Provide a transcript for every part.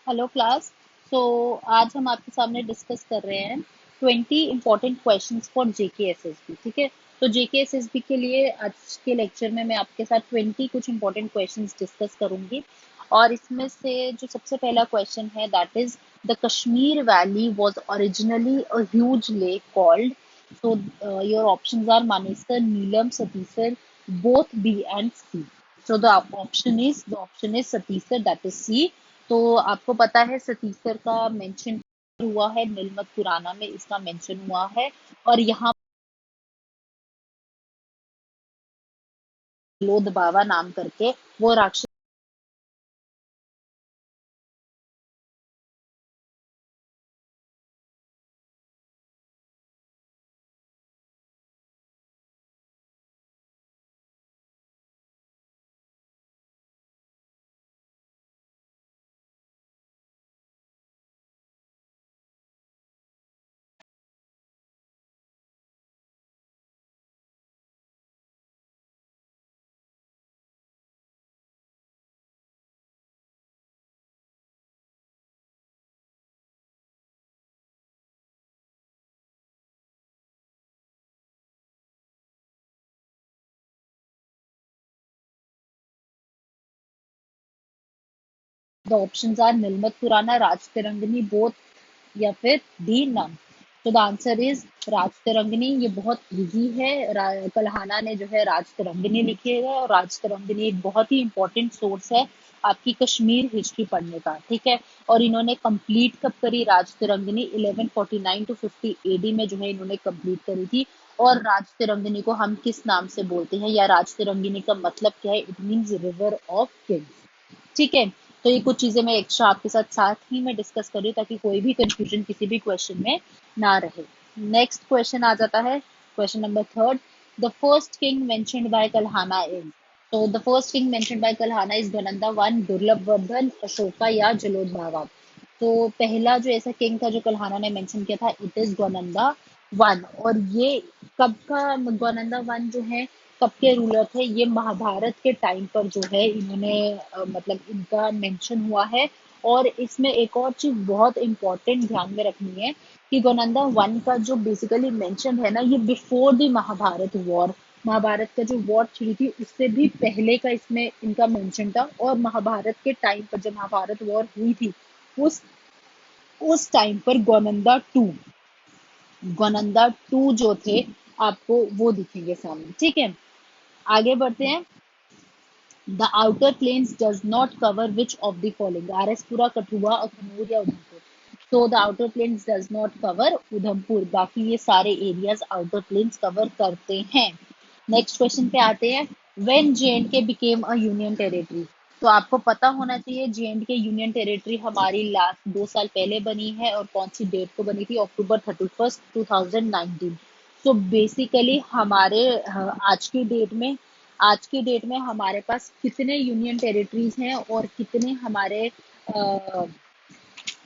Hello class. सो आज हम आपके सामने डिस्कस कर रहे हैं 20 क्वेश्चंस फॉर जेकेएसएसबी। ठीक है, तो जेकेएसएसबी के लिए आज के लेक्चर में मैं आपके साथ 20 कुछ इंपॉर्टेंट क्वेश्चंस डिस्कस करूंगी। और इसमें से जो सबसे पहला क्वेश्चन है that is the Kashmir valley was originally a huge lake called. So your options are Manesar, Neelam, Satisar, both B and C. So the option is Satisar, that is C. तो आपको पता है सतीसर का मेंशन हुआ है, नीलमत पुराना में इसका मेंशन हुआ है। और यहाँ लोध बावा नाम करके वो राक्षस। द ऑप्शंस आर नीलमत पुराना, राज तिरंगनी, बोथ या फिर डी नन। तो द आंसर इज राज तिरंगनी। ये बहुत इजी है। कल्हाना ने जो है राज तिरंगनी लिखी है, और राज तिरंगनी एक बहुत ही इंपॉर्टेंट सोर्स है आपकी कश्मीर हिस्ट्री पढ़ने का। ठीक है, और इन्होंने कंप्लीट कब करी राज तिरंगनी? 1149 टू 50 एडी में जो है इन्होंने कंप्लीट करी थी। और राज तिरंगनी को हम किस नाम से बोलते हैं, या राज तिरंगनी का मतलब क्या है? It means river of Kings. ठीक है, तो ये कुछ चीजें मैं एक्स्ट्रा आपके साथ साथ ही मैं डिस्कस कर रही हूँ ताकि कोई भी कंफ्यूजन किसी भी क्वेश्चन में ना रहे। नेक्स्ट क्वेश्चन आ जाता है, question number third. The first king mentioned by Kalhana is. तो the first king mentioned by Kalhana is Gonanda one, Durlabh Vardhan, Ashoka या जलोद बावा। तो पहला जो ऐसा किंग था जो कल्हाना ने मेंशन किया था, इट इज ग्वानंदा वन। और ये कब का? ग्वानंदा वन जो है कब के रूलर थे? ये महाभारत के टाइम पर जो है इन्होंने मतलब इनका मेंशन हुआ है। और इसमें एक और चीज बहुत इंपॉर्टेंट ध्यान में रखनी है कि गोनंदा वन का जो बेसिकली मेंशन है ना, ये before the Mahabharata war. Mahabharata का जो वॉर छिड़ी थी उससे भी पहले का इसमें इनका मेंशन था। और महाभारत के टाइम पर जब महाभारत वॉर हुई थी, उस उस टाइम पर गोनंदा टू जो थे आपको वो दिखेंगे सामने। ठीक है, आगे बढ़ते हैं। The outer plains does not cover which of the following? RS Pura, Kathua, Akhnoor या उधमपुर। तो the outer plains does not cover Udhampur, बाकी ये सारे एरियाज आउटर प्लेन्स कवर करते हैं। नेक्स्ट क्वेश्चन पे आते हैं। When J&K became a union territory? तो आपको पता होना चाहिए जेएंडके यूनियन टेरिटरी हमारी लास्ट 2 साल पहले बनी है, और कौन सी डेट को बनी थी? अक्टूबर 31 2019। तो बेसिकली हमारे आज की डेट में हमारे पास कितने यूनियन टेरिटरीज हैं और कितने हमारे अ,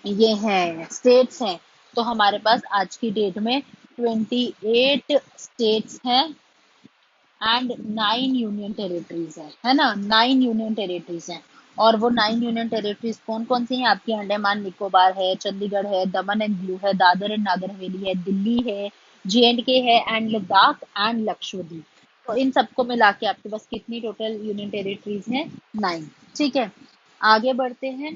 ये हैं स्टेट्स हैं? तो हमारे पास आज की डेट में 28 स्टेट्स हैं एंड 9 यूनियन टेरिटरीज है ना? 9 यूनियन टेरिटरीज हैं। और वो 9 यूनियन टेरिटरीज कौन कौन सी हैं आपकी? अंडमान निकोबार है, चंडीगढ़ है, दमन एंड दीव है, दादर एंड नागर हवेली है, दिल्ली है, जेएंडके है एंड लद्दाख एंड लक्षद्वीप। तो इन सबको मिला के आपके पास कितनी टोटल यूनियन टेरिटरीज हैं? 9। ठीक है, आगे बढ़ते हैं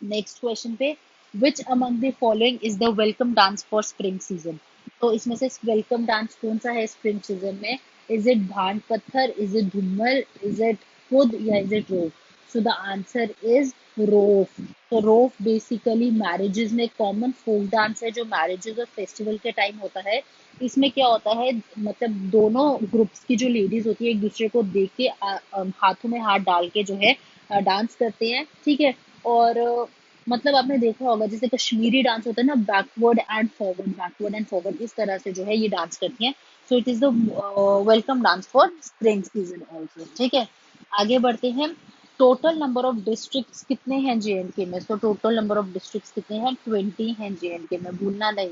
नेक्स्ट क्वेश्चन पे। Which among the following is the welcome dance for spring season? तो इसमें से वेलकम डांस कौन सा है स्प्रिंग सीजन में? Is it Bhand Pather, is it Dhumar, is it Khud, या is it Rouf? So the answer is Rouf. तो रोफ बेसिकली मैरिजेस में कॉमन फोक डांस है जो मैरिजेस और फेस्टिवल के टाइम होता है। इसमें क्या होता है, मतलब दोनों ग्रुप्स की जो लेडीज होती है एक दूसरे को देख के हाथों में हाथ डाल के जो है डांस करते हैं। ठीक है, और मतलब आपने देखा होगा जैसे कश्मीरी डांस होता है ना, बैकवर्ड एंड फॉरवर्ड इस तरह से जो है ये डांस करती हैं। So it is the welcome dance for spring season also. ठीक है, आगे बढ़ते हैं। टोटल नंबर ऑफ डिस्ट्रिक्ट्स कितने हैं जेएंडके में? तो टोटल नंबर ऑफ डिस्ट्रिक्ट्स कितने हैं? 20 हैं जेएंडके में, भूलना नहीं।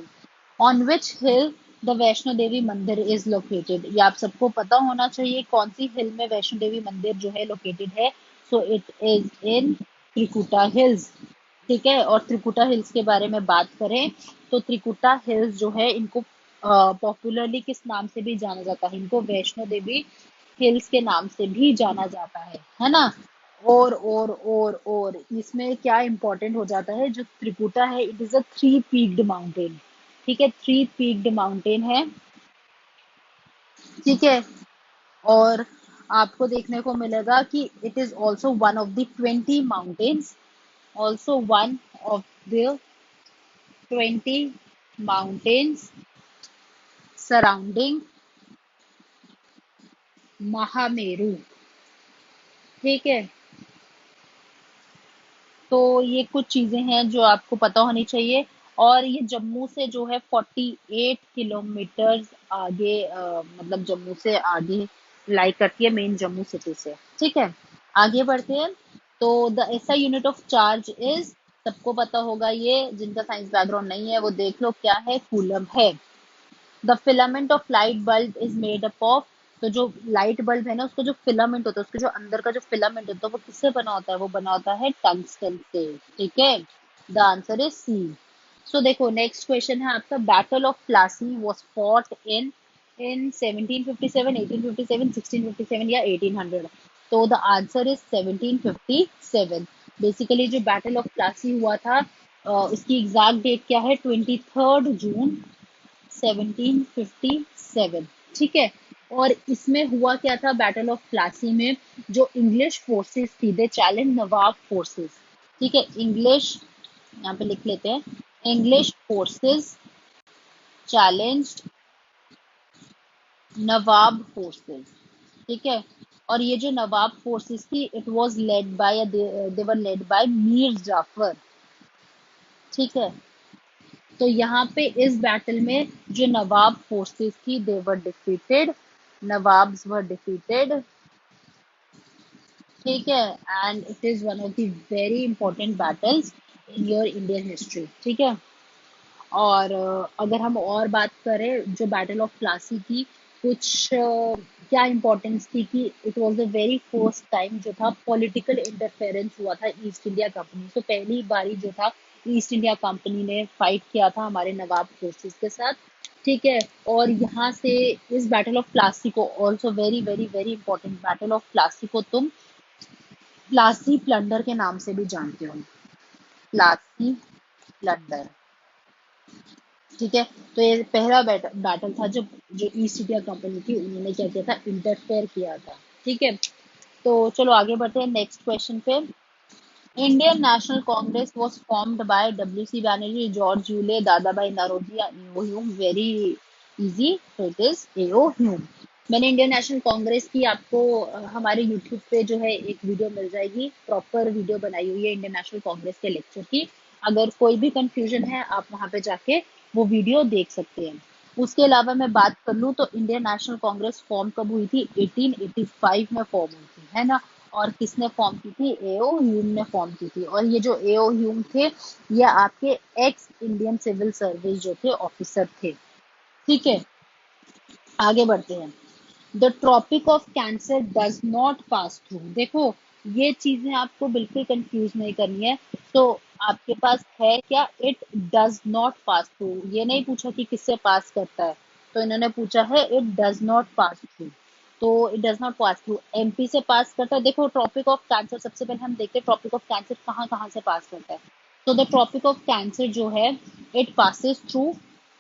On which hill the Vaishno Devi mandir is located? ये आप सबको पता होना चाहिए, कौन सी हिल में वैष्णो देवी मंदिर जो है लोकेटेड है? So it is in Trikuta hills. ठीक है। और त्रिकुटा हिल्स के बारे में बात करें तो त्रिकुटा हिल्स जो है इनको पॉपुलरली किस नाम से भी जाना जाता है, इनको वैष्णो देवी हिल्स के नाम से भी जाना जाता है ना। और इसमें क्या इम्पोर्टेंट हो जाता है, जो त्रिकुटा है it is a three peaked mountain. ठीक है, थ्री पीक्ड माउंटेन है। ठीक है। और आपको देखने को मिलेगा कि it is also one of the 20 mountains, also one of the 20 mountains surrounding Mahameru. ठीक है। तो ये कुछ चीजें हैं जो आपको पता होनी चाहिए। और ये जम्मू से जो है 48 किलोमीटर आगे, मतलब जम्मू से आगे लाई करती है, मेन जम्मू सिटी से। ठीक है। आगे बढ़ते हैं। तो the SI unit of charge is, सबको पता होगा ये, जिनका साइंस बैकग्राउंड नहीं है वो देख लो क्या है, कूलम है। The filament of light bulb is made up of, तो जो लाइट बल्ब है ना उसका जो फिलामेंट होता है, उसके जो अंदर का जो फिलामेंट होता है वो किससे बना होता है, वो बना होता है टंगस्टन से। ठीक है। The answer is C. So देखो नेक्स्ट क्वेश्चन है आपका, battle of Plassey was fought in 1757, 1857, 1657 या 1800। तो द आंसर इज 1757। बेसिकली जो बैटल ऑफ प्लासी हुआ था, उसकी एग्जैक्ट डेट क्या है, 23 जून 1757। ठीक है। और इसमें हुआ क्या था बैटल ऑफ प्लासी में, जो इंग्लिश फोर्सेस थी दे चैलेंज नवाब फोर्सेस। ठीक है, इंग्लिश, यहाँ पे लिख लेते हैं, English forces challenged Nawab forces. ठीक है। और ये जो नवाब फोर्सेस थी it was led by, they were led by Mir Jafar. ठीक है। तो यहाँ पे इस बैटल में जो नवाब फोर्सेस थी they were defeated, nawabs were defeated. ठीक है। And it is one of the very important battles in your Indian history. ठीक है। और अगर हम और बात करें जो बैटल ऑफ प्लासी की, कुछ क्या इम्पोर्टेंस थी कि it was the very first time जो था पॉलिटिकल इंटरफेरेंस हुआ था ईस्ट इंडिया कंपनी। तो पहली बारी जो था ईस्ट इंडिया कंपनी ने फाइट किया था हमारे नवाब फोर्सेस के साथ। ठीक है। और यहाँ से इस बैटल ऑफ प्लासी को, also very very very important, battle of Plassey को तुम प्लासी प्लंडर के नाम से भी जानते हो, प्लासी प्लंडर। ठीक है। तो ये पहला बैटल था जब जो ईस्ट इंडिया कंपनी थी उन्होंने क्या किया था, इंटरफेयर किया था। ठीक है। तो चलो आगे बढ़ते हैं नेक्स्ट क्वेश्चन पे। Indian National Congress was formed by W C Banerjee, George Yule, Dadabhai Naoroji या एओ ह्यूम। वेरी इजी, तो इट इज एओ ह्यूम। मैंने इंडियन नेशनल कांग्रेस की आपको हमारे यूट्यूब पे जो है एक वीडियो मिल जाएगी, प्रॉपर वीडियो बनाई हुई है इंडियन नेशनल कांग्रेस के लेक्चर की। अगर कोई भी कंफ्यूजन है आप वहां पे जाके वो वीडियो देख सकते हैं। उसके अलावा मैं बात कर लूँ तो इंडियन नेशनल कांग्रेस फॉर्म कब हुई थी, 1885 में फॉर्म हुई थी, है ना। और किसने फॉर्म की थी, एओ ह्यूम ने फॉर्म की थी। और ये जो एओ ह्यूम थे ये आपके एक्स इंडियन सिविल सर्विस जो थे ऑफिसर थे। ठीक है। आगे बढ़ते हैं। The Tropic of Cancer does not pass through, देखो ये चीजें आपको बिल्कुल कंफ्यूज नहीं करनी है। तो आपके पास है क्या, it does not pass through, ये नहीं पूछा कि किससे पास करता है, तो इन्होंने पूछा है it does not pass through. तो it does not pass through MP से पास करता है। देखो ट्रॉपिक ऑफ कैंसर, सबसे पहले हम देखते हैं ट्रॉपिक ऑफ कैंसर कहाँ कहाँ से पास करता है। तो द ट्रॉपिक ऑफ कैंसर जो है it passes through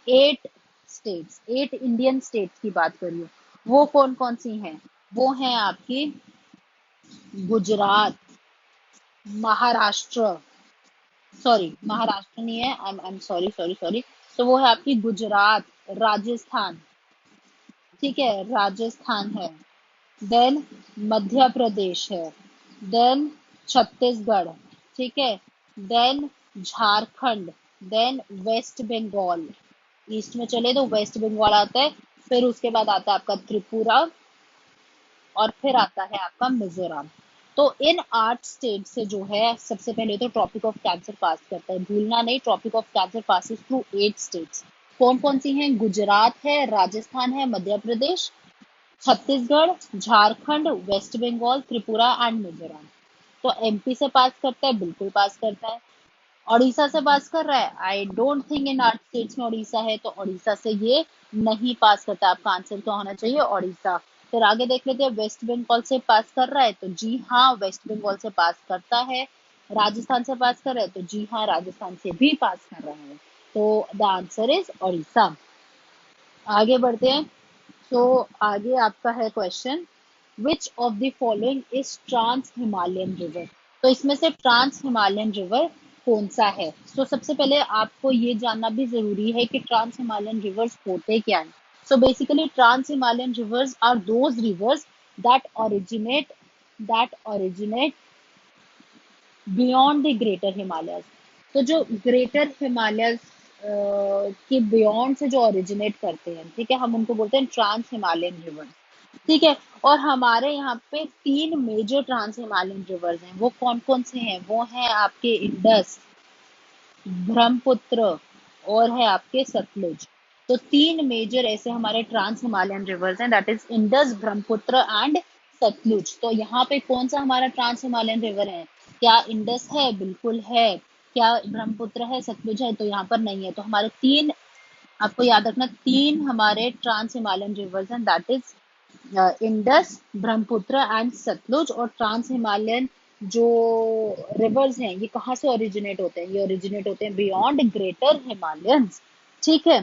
8 states, 8 Indian states की बात करिए। वो कौन कौन सी हैं, वो हैं आपकी गुजरात, महाराष्ट्र, सॉरी महाराष्ट्र नहीं है, I am sorry sorry sorry. तो वो है आपकी गुजरात, राजस्थान। ठीक है, राजस्थान है। देन मध्य प्रदेश है। देन छत्तीसगढ़। ठीक है। Then Jharkhand. Then West Bengal. East में चले तो वेस्ट बंगाल आता है। फिर उसके बाद आता है आपका त्रिपुरा। और फिर आता है आपका मिजोरम। तो इन 8 स्टेट से जो है सबसे पहले तो ट्रॉपिक ऑफ कैंसर पास करता है, भूलना नहीं, Tropic of Cancer passes through 8 states. कौन कौन सी हैं, गुजरात है, राजस्थान है, Madhya Pradesh, Chhattisgarh, Jharkhand, West Bengal, Tripura and Mizoram. तो एमपी से पास करता है, बिल्कुल पास करता है। उड़ीसा से पास कर रहा है? I don't think in 8 states में उड़ीसा है, तो उड़ीसा से ये नहीं पास करता। आपका आंसर क्या होना चाहिए? उड़ीसा। फिर आगे देख लेते हैं, वेस्ट बंगाल से पास कर रहा है? तो जी हाँ, वेस्ट बंगाल से पास करता है। राजस्थान से पास कर रहा है? तो जी हाँ, राजस्थान से भी पास कर रहा है। तो द आंसर इज उड़ीसा। आगे बढ़ते हैं। तो आगे आपका है question, which of the following is trans Himalayan river? तो इसमें से ट्रांस हिमालयन रिवर कौन सा है? तो सबसे पहले आपको ये जानना भी जरूरी है कि ट्रांस हिमालयन रिवर्स होते क्या हैं। So basically trans Himalayan rivers are those rivers that originate beyond the greater Himalayas. तो जो ग्रेटर हिमालयस के बियॉन्ड से जो ओरिजिनेट करते हैं, ठीक है, हम उनको बोलते हैं ट्रांस हिमालयन रिवर। ठीक है। और हमारे यहाँ पे 3 मेजर ट्रांस हिमालयन रिवर्स हैं। वो कौन कौन से हैं? वो हैं आपके इंडस, ब्रह्मपुत्र और है आपके सतलुज। तो 3 मेजर ऐसे हमारे ट्रांस हिमालयन रिवर्स हैं, that is Indus, Brahmaputra and Sutlej. तो यहाँ पे कौन सा हमारा ट्रांस हिमालयन रिवर है? क्या इंडस है? बिल्कुल है। क्या ब्रह्मपुत्र है, सतलुज है? तो यहाँ पर नहीं है। तो हमारे 3, आपको याद रखना, 3 हमारे ट्रांस हिमालयन रिवर्स हैं, that is Indus, Brahmaputra and Sutlej. और ट्रांस हिमालयन जो रिवर्स हैं, ये कहाँ से ओरिजिनेट होते हैं? ये ओरिजिनेट होते हैं बियॉन्ड ग्रेटर हिमालयंस। ठीक है।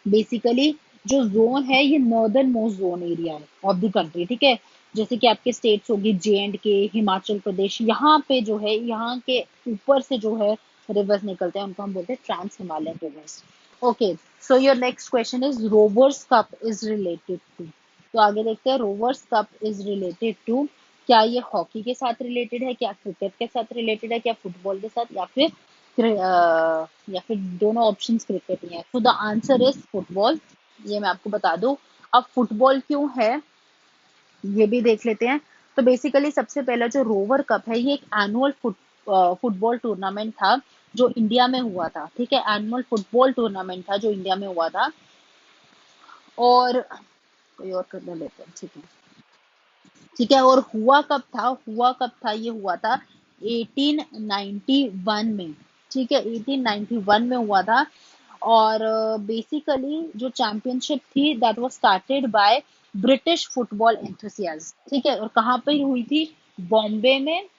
बेसिकली जो जोन है, ये नॉर्दर्न मोस्ट जोन एरिया है ऑफ द कंट्री। ठीक है। जैसे कि आपके स्टेट्स होगी J&K, हिमाचल प्रदेश, यहाँ पे जो है, यहाँ के ऊपर से जो है रिवर्स निकलते हैं, उनको हम बोलते हैं trans Himalayan rivers. Okay, so your next question is Rovers Cup is related to. तो आगे देखते हैं, Rovers Cup is related to, क्या ये हॉकी के साथ रिलेटेड है, क्या क्रिकेट के साथ रिलेटेड है, क्या फुटबॉल के साथ, या फिर दोनों ऑप्शंस क्रिकेट ही है? तो द आंसर इज फुटबॉल। ये मैं आपको बता दूं। अब फुटबॉल क्यों है, ये भी देख लेते हैं। तो बेसिकली सबसे पहला जो रोवर कप है, ये एक एनुअल फुटबॉल टूर्नामेंट था जो इंडिया में हुआ था। ठीक है, एनुअल फुटबॉल टूर्नामेंट था जो इंडिया में हुआ था। और कोई और कर लेते हैं, ठीक है। ठीक है, और हुआ कब था? हुआ कब था? ये हुआ था 1891 में। ठीक है, 1891 में हुआ था। और बेसिकली जो चैंपियनशिप थी, that was started by British football enthusiast. ठीक है, और कहाँ पे हुई थी? बॉम्बे में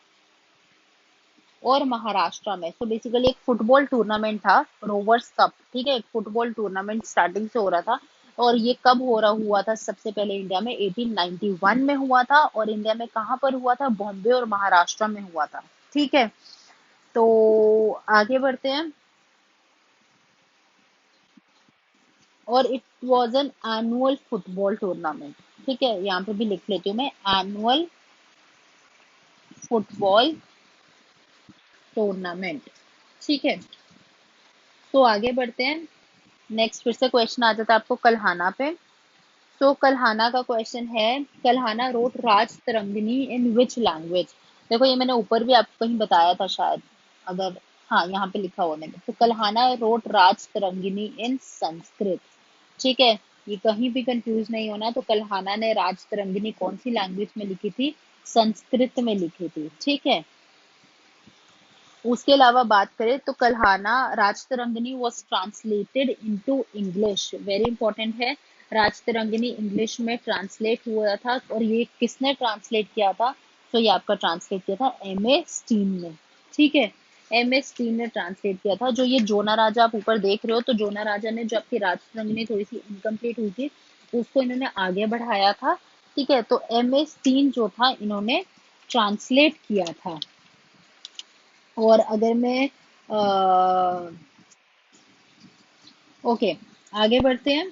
और महाराष्ट्र में। तो बेसिकली एक फुटबॉल टूर्नामेंट था, रोवर्स कप। ठीक है, एक फुटबॉल टूर्नामेंट स्टार्टिंग से हो रहा था। और ये कब हो रहा हुआ था? सबसे पहले इंडिया में 1891 में हुआ था। और इंडिया में कहाँ पर हुआ था? बॉम्बे और महाराष्ट्र में हुआ था। ठीक है, तो आगे बढ़ते हैं। और it was an annual football tournament. ठीक है, यहाँ पे भी लिख लेती हूँ मैं, एनुअल फुटबॉल टूर्नामेंट। ठीक है, तो आगे बढ़ते हैं। नेक्स्ट फिर से क्वेश्चन आ जाता है आपको कल्हाना पे। तो कल्हाना का क्वेश्चन है, Kalhana road Raj Tarangini in which language? देखो, ये मैंने ऊपर भी आपको कहीं बताया था शायद, अगर, हाँ, यहाँ पे लिखा हुआ मैंने। तो कल्हाना रोट राज तरंगिनी इन संस्कृत। ठीक है, ये कहीं भी कंफ्यूज नहीं होना। तो कल्हाना ने राज तरंगिनी कौन सी लैंग्वेज में लिखी थी? संस्कृत में लिखी थी। ठीक है। उसके अलावा बात करें तो Kalhana Rajatarangini was translated into English. Very important है, राजतरंगिनी इंग्लिश में ट्रांसलेट हुआ था। और ये किसने ट्रांसलेट किया था? तो ये आपका ट्रांसलेट किया था M.A. स्टीन ने। ठीक है, M.A. स्टीन ने ट्रांसलेट किया था। जो ये जोना राजा आप ऊपर देख रहे हो, तो जोना राजा ने जो आपकी राजतरंगिनी थोड़ी सी इनकम्प्लीट हुई थी, उसको इन्होंने आगे बढ़ाया था। ठीक है, तो M.A. स्टीन जो था, इन्होंने ट्रांसलेट किया था। और अगर मैं ओके, आगे बढ़ते हैं।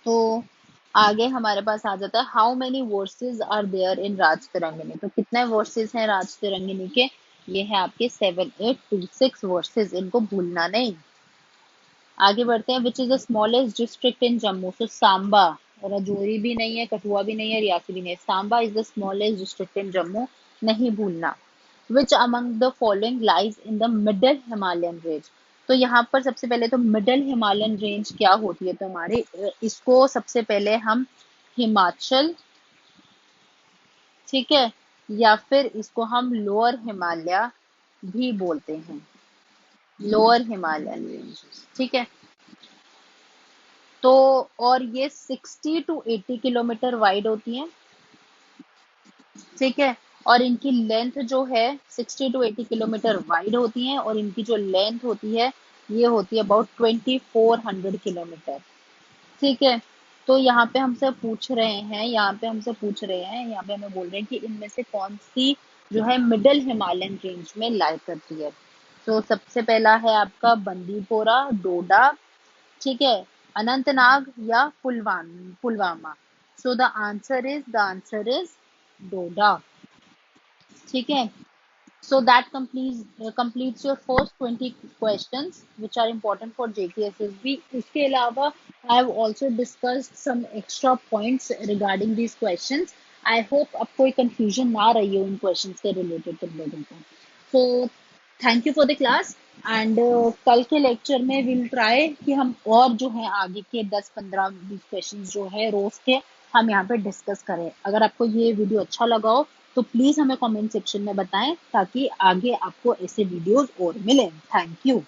तो आगे हमारे पास आ जाता है, how many verses are there in Rajatarangini? तो कितने वर्सेस हैं राज तिरंगिनी के? ये है आपके 7826 वर्सेस, इनको भूलना नहीं। आगे बढ़ते हैं, which is the smallest district in Jammu? तो सांबा। राजौरी भी नहीं है, कठुआ भी नहीं है, रियासी भी नहीं है, Samba is the smallest district in Jammu, नहीं भूलना। विच among the following lies in the middle Himalayan range? तो यहाँ पर सबसे पहले तो मिडल हिमालयन रेंज क्या होती है? तो हमारे इसको सबसे पहले हम हिमाचल, ठीक है, या फिर इसको हम लोअर हिमालय भी बोलते हैं, लोअर हिमालयन रेंजेस, ठीक है। तो और ये 60 to 80 किलोमीटर वाइड होती हैं, ठीक है। और इनकी लेंथ जो है 60 to 80 किलोमीटर वाइड होती है, और इनकी जो लेंथ होती है ये होती है अबाउट 2400 किलोमीटर, ठीक है। तो यहाँ पे हमें बोल रहे हैं कि इनमें से कौन सी जो है मिडिल हिमालयन रेंज में लाई करती है। तो सबसे पहला है आपका बंदीपोरा, डोडा, ठीक है, अनंतनाग या Pulwama. So the answer is Doda, ठीक है। So that completes your first 20 questions which are important for JKSSB. इसके अलावा I have also discussed some extra points regarding these questions. I hope अब कोई confusion ना रही हो इन questions के related तुम लोगों को। So thank you for the class and कल के lecture में we'll try कि हम और जो है आगे के 10-15-20 questions जो है रोज के हम यहाँ पे डिस्कस करें। अगर आपको ये वीडियो अच्छा लगा हो तो प्लीज हमें कमेंट सेक्शन में बताएं ताकि आगे आपको ऐसे वीडियोस और मिलें। Thank you.